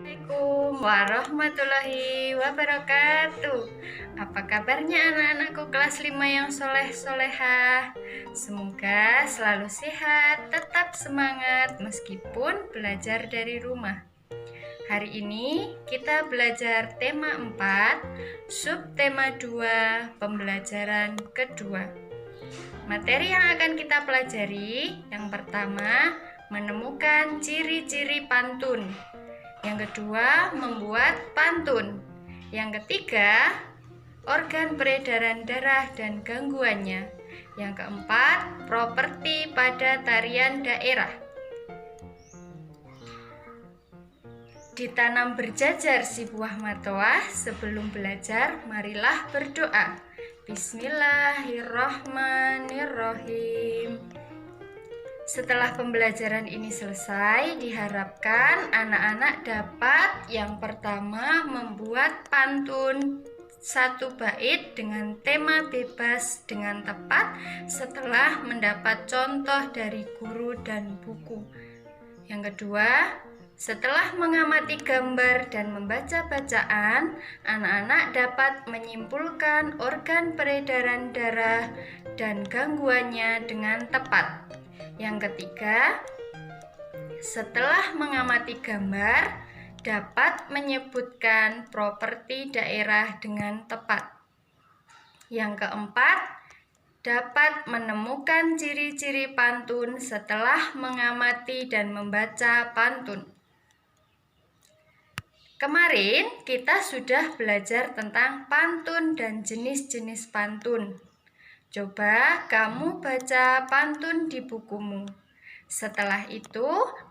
Assalamualaikum warahmatullahi wabarakatuh. Apa kabarnya anak-anakku kelas 5 yang soleh-solehah? Semoga selalu sehat, tetap semangat meskipun belajar dari rumah. Hari ini kita belajar tema 4, subtema 2, pembelajaran kedua. Materi yang akan kita pelajari, yang pertama, menemukan ciri-ciri pantun. Yang kedua, membuat pantun. Yang ketiga, organ peredaran darah dan gangguannya. Yang keempat, properti pada tarian daerah. Ditanam berjajar si buah matoah, sebelum belajar marilah berdoa. Bismillahirrahmanirrahim. Setelah pembelajaran ini selesai, diharapkan anak-anak dapat yang pertama membuat pantun satu bait dengan tema bebas dengan tepat setelah mendapat contoh dari guru dan buku. Yang kedua, setelah mengamati gambar dan membaca bacaan, anak-anak dapat menyimpulkan organ peredaran darah dan gangguannya dengan tepat. Yang ketiga, setelah mengamati gambar, dapat menyebutkan properti daerah dengan tepat. Yang keempat, dapat menemukan ciri-ciri pantun setelah mengamati dan membaca pantun. Kemarin kita sudah belajar tentang pantun dan jenis-jenis pantun. Coba kamu baca pantun di bukumu. Setelah itu,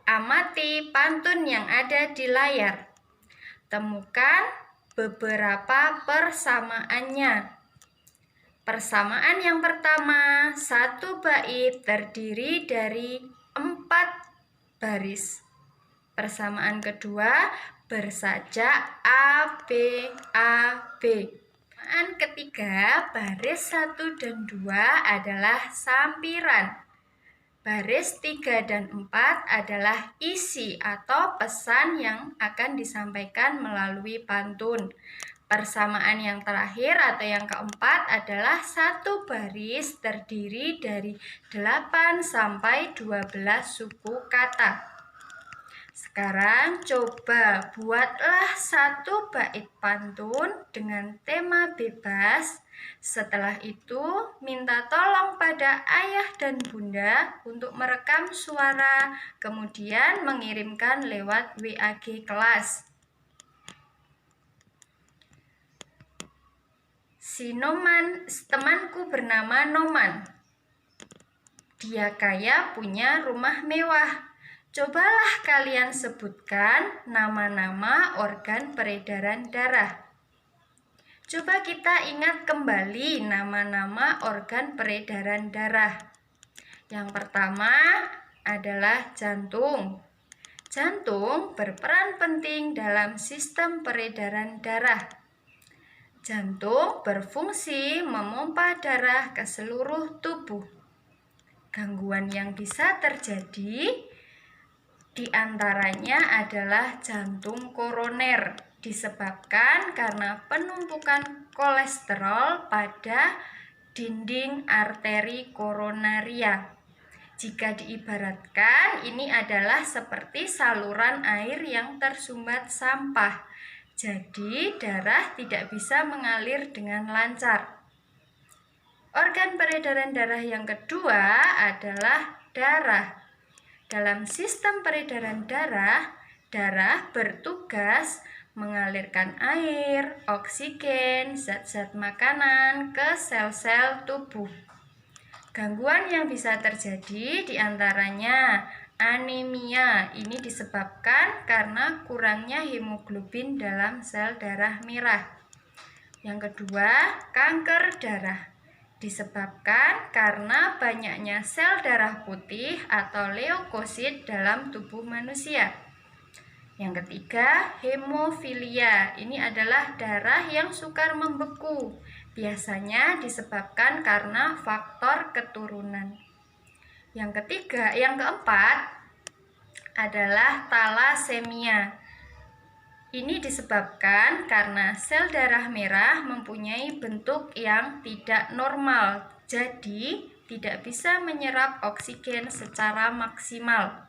amati pantun yang ada di layar. Temukan beberapa persamaannya. Persamaan yang pertama, satu bait terdiri dari 4 baris. Persamaan kedua, bersajak A, B, A, B. Persamaan ketiga, baris 1 dan 2 adalah sampiran. Baris 3 dan 4 adalah isi atau pesan yang akan disampaikan melalui pantun. Persamaan yang terakhir atau yang keempat adalah satu baris terdiri dari 8 sampai 12 suku kata. Sekarang coba buatlah satu bait pantun dengan tema bebas. Setelah itu minta tolong pada ayah dan bunda untuk merekam suara, kemudian mengirimkan lewat WAG kelas. Si Noman, temanku bernama Noman. Dia kaya, punya rumah mewah. Cobalah kalian sebutkan nama-nama organ peredaran darah. Coba kita ingat kembali nama-nama organ peredaran darah. Yang pertama adalah jantung. Jantung berperan penting dalam sistem peredaran darah. Jantung berfungsi memompa darah ke seluruh tubuh. Gangguan yang bisa terjadi di antaranya adalah jantung koroner, disebabkan karena penumpukan kolesterol pada dinding arteri koronaria. Jika diibaratkan, ini adalah seperti saluran air yang tersumbat sampah. Jadi, darah tidak bisa mengalir dengan lancar. Organ peredaran darah yang kedua adalah darah. Dalam sistem peredaran darah, darah bertugas mengalirkan air, oksigen, zat-zat makanan ke sel-sel tubuh. Gangguan yang bisa terjadi diantaranya anemia. Ini disebabkan karena kurangnya hemoglobin dalam sel darah merah. Yang kedua, kanker darah. Disebabkan karena banyaknya sel darah putih atau leukosit dalam tubuh manusia. Yang ketiga, hemofilia. Ini adalah darah yang sukar membeku. Biasanya disebabkan karena faktor keturunan. Yang keempat adalah talasemia. Ini disebabkan karena sel darah merah mempunyai bentuk yang tidak normal, jadi tidak bisa menyerap oksigen secara maksimal.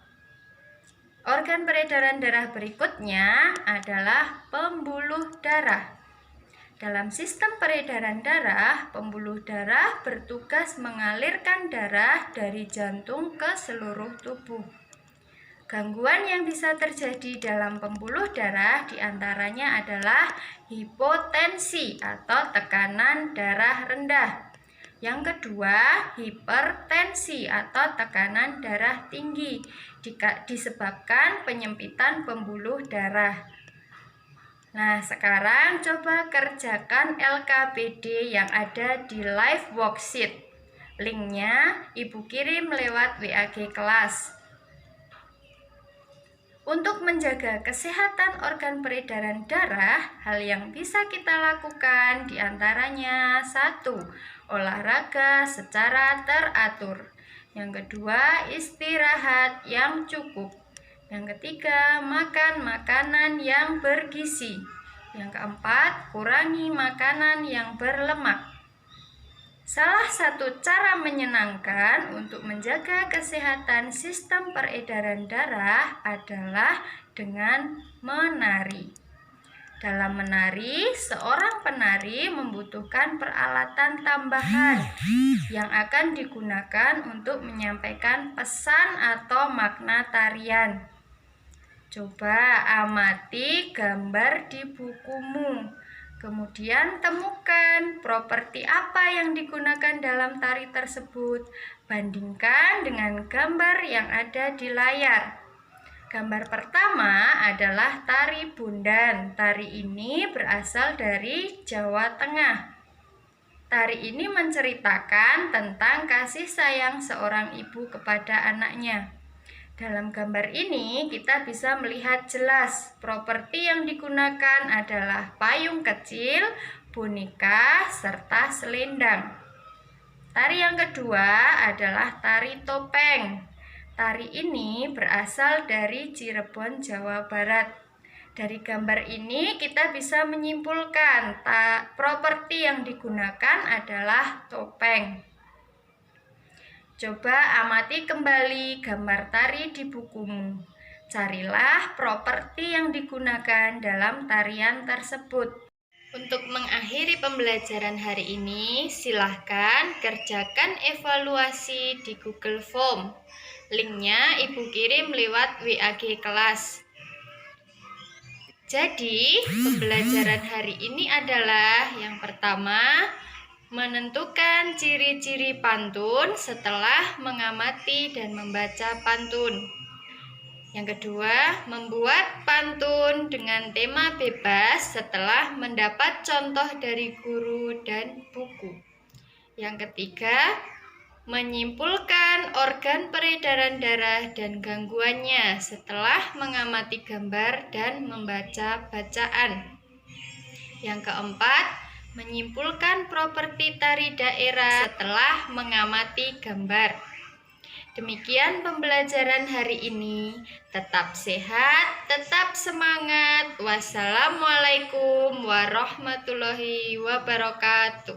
Organ peredaran darah berikutnya adalah pembuluh darah. Dalam sistem peredaran darah, pembuluh darah bertugas mengalirkan darah dari jantung ke seluruh tubuh. Gangguan yang bisa terjadi dalam pembuluh darah diantaranya adalah hipotensi atau tekanan darah rendah. Yang kedua, hipertensi atau tekanan darah tinggi disebabkan penyempitan pembuluh darah. Nah, sekarang coba kerjakan LKPD yang ada di live worksheet. Linknya Ibu kirim lewat WAG kelas. Untuk menjaga kesehatan organ peredaran darah, hal yang bisa kita lakukan diantaranya 1. Olahraga secara teratur. Yang kedua, istirahat yang cukup. Yang ketiga, makan makanan yang bergizi. Yang keempat, kurangi makanan yang berlemak. Salah satu cara menyenangkan untuk menjaga kesehatan sistem peredaran darah adalah dengan menari. Dalam menari, seorang penari membutuhkan peralatan tambahan yang akan digunakan untuk menyampaikan pesan atau makna tarian. Coba amati gambar di bukumu. Kemudian temukan properti apa yang digunakan dalam tari tersebut. Bandingkan dengan gambar yang ada di layar. Gambar pertama adalah tari bundan. Tari ini berasal dari Jawa Tengah. Tari ini menceritakan tentang kasih sayang seorang ibu kepada anaknya. Dalam gambar ini kita bisa melihat jelas properti yang digunakan adalah payung kecil, boneka, serta selendang. Tari yang kedua adalah tari topeng. Tari ini berasal dari Cirebon, Jawa Barat. Dari gambar ini kita bisa menyimpulkan properti yang digunakan adalah topeng. Coba amati kembali gambar tari di bukumu. Carilah properti yang digunakan dalam tarian tersebut. Untuk mengakhiri pembelajaran hari ini, silahkan kerjakan evaluasi di Google Form. Linknya Ibu kirim lewat WAG kelas. Jadi, pembelajaran hari ini adalah yang pertama, menentukan ciri-ciri pantun setelah mengamati dan membaca pantun. Yang kedua, membuat pantun dengan tema bebas setelah mendapat contoh dari guru dan buku. Yang ketiga, menyimpulkan organ peredaran darah dan gangguannya setelah mengamati gambar dan membaca bacaan. Yang keempat, menyimpulkan properti tari daerah setelah mengamati gambar. Demikian pembelajaran hari ini. Tetap sehat, tetap semangat. Wassalamualaikum warahmatullahi wabarakatuh.